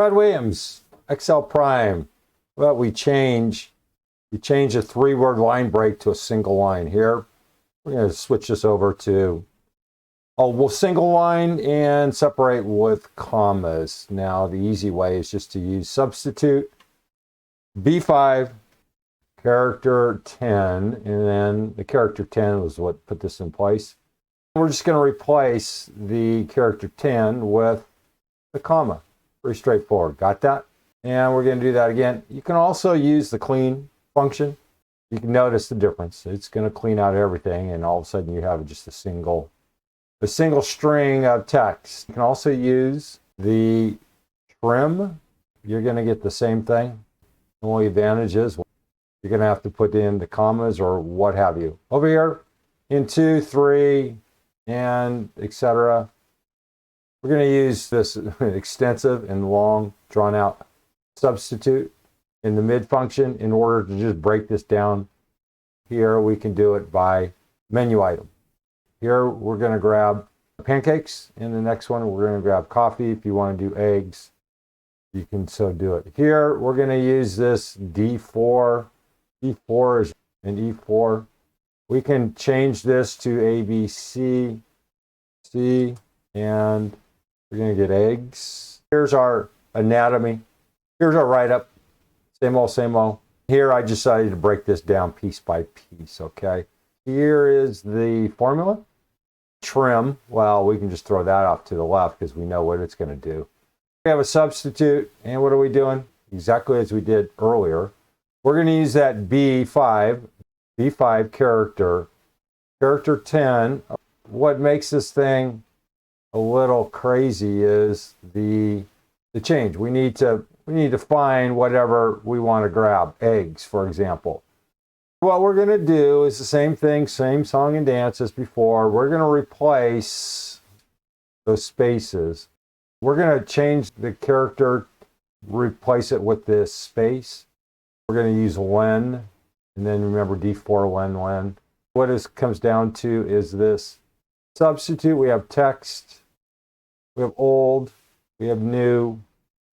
Fred Williams, Excel Prime. Well, we change a 3-word line break to a single line here. We're going to switch this over to we'll single line and separate with commas. Now, the easy way is just to use substitute B5 character 10, and then the character 10 was what put this in place. We're just going to replace the character 10 with the comma. Pretty straightforward. Got that? And we're going to do that again. You can also use the clean function. You can notice the difference. It's going to clean out everything, and all of a sudden you have just a single string of text. You can also use the trim. You're going to get the same thing. The only advantage is you're going to have to put in the commas or what have you. Over here in 2, 3, and etc. We're going to use this extensive and long, drawn-out substitute in the mid function in order to just break this down. Here we can do it by menu item. Here we're going to grab pancakes. In the next one, we're going to grab coffee. If you want to do eggs, you can so do it. Here we're going to use this D4. D4 is an E4. We can change this to A, B, C, C, and we're going to get eggs. Here's our anatomy. Here's our write-up. Same old, same old. Here I decided to break this down piece by piece, okay? Here is the formula. Trim, well, we can just throw that off to the left because we know what it's going to do. We have a substitute, and what are we doing? Exactly as we did earlier. We're going to use that B5 character 10. What makes this thing a little crazy is the change. We need to find whatever we want to grab. Eggs, for example. What we're going to do is the same thing, same song and dance as before. We're going to replace those spaces. We're going to change the character, replace it with this space. We're going to use len, and then remember D4 len. What this comes down to is this substitute. We have text, we have old, we have new.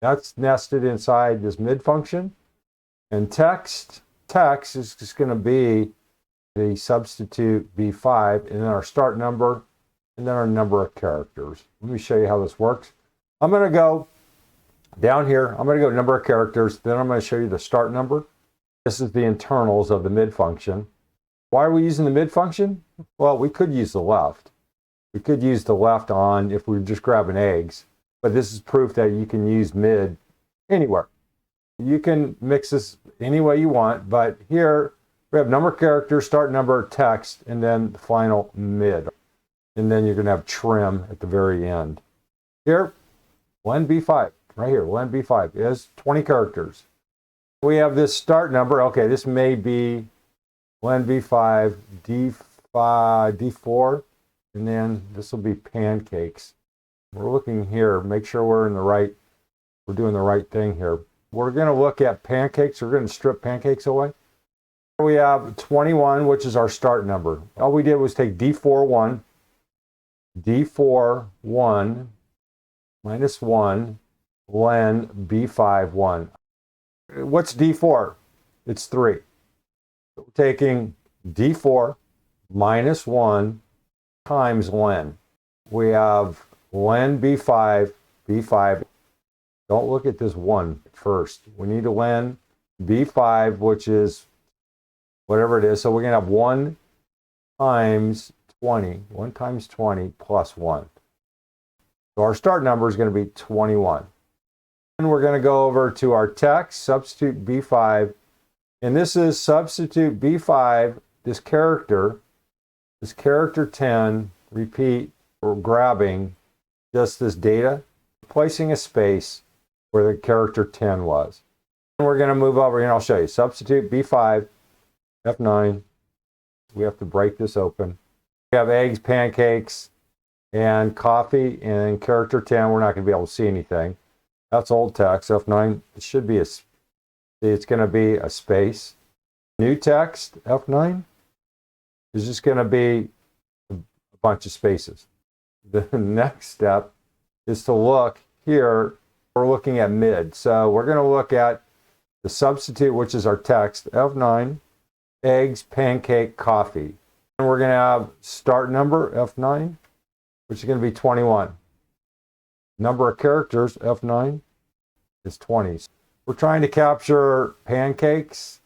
That's nested inside this mid function. And text is just going to be the substitute B5, and then our start number, and then our number of characters. Let me show you how this works. I'm going to go down here. I'm going to go number of characters. Then I'm going to show you the start number. This is the internals of the mid function. Why are we using the mid function? Well, we could use the left. We could use the left on if we were just grabbing eggs. But this is proof that you can use mid anywhere. You can mix this any way you want, but here we have number of characters, start number, text, and then the final mid. And then you're going to have trim at the very end. Here, len B5, right here, len B5 is 20 characters. We have this start number. Okay, this may be len B5, D4, and then this will be pancakes. We're looking here, make sure we're doing the right thing here. We're going to look at pancakes. We're going to strip pancakes away. We have 21, which is our start number. All we did was take D4 1, minus 1, len B5 1. What's D4? It's 3. So we're taking D4 minus 1 times len. We have len B5. Don't look at this 1 first. We need a len B5, which is whatever it is. So we're going to have 1 times 20. 1 times 20 plus 1. So our start number is going to be 21. And we're going to go over to our text, substitute B5. And this is substitute B5, this character 10, repeat, we're grabbing just this data, placing a space where the character 10 was. And we're going to move over, and I'll show you. Substitute B5, F9. We have to break this open. We have eggs, pancakes, and coffee, and character 10, we're not going to be able to see anything. That's old text, F9. It should be it's going to be a space. New text, F9, is just going to be a bunch of spaces. The next step is to look here we're looking at mid. So we're going to look at the substitute, which is our text, F9, eggs, pancake, coffee. And we're going to have start number, F9, which is going to be 21. Number of characters, F9, is 20. We're trying to capture pancakes.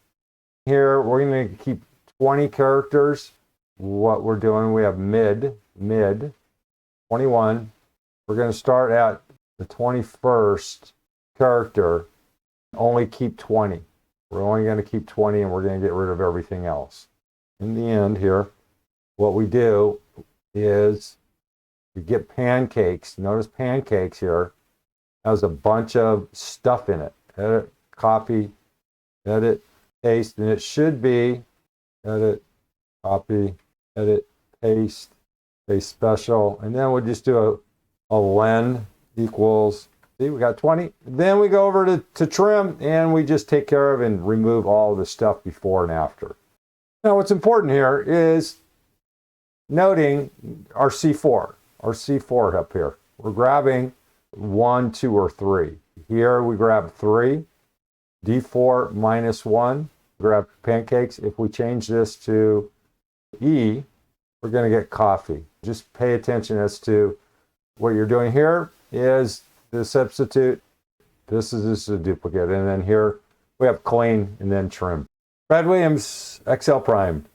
Here, we're going to keep 20 characters. What we're doing, we have mid, 21. We're going to start at the 21st character, only keep 20. We're only going to keep 20 and we're going to get rid of everything else. In the end here, what we do is we get pancakes. Notice pancakes here has a bunch of stuff in it. Edit, copy, edit, paste, and it should be edit, copy, edit, paste, paste special, and then we'll just do a len equals, see, we got 20. Then we go over to trim, and we just take care of and remove all the stuff before and after. Now, what's important here is noting our C4 up here. We're grabbing 1, 2, or 3. Here we grab 3, D4 minus 1, grab pancakes. If we change this to E, we're going to get coffee. Just pay attention as to what you're doing here is the substitute. This is a duplicate. And then here we have clean and then trim. Brad Williams, Excel Prime.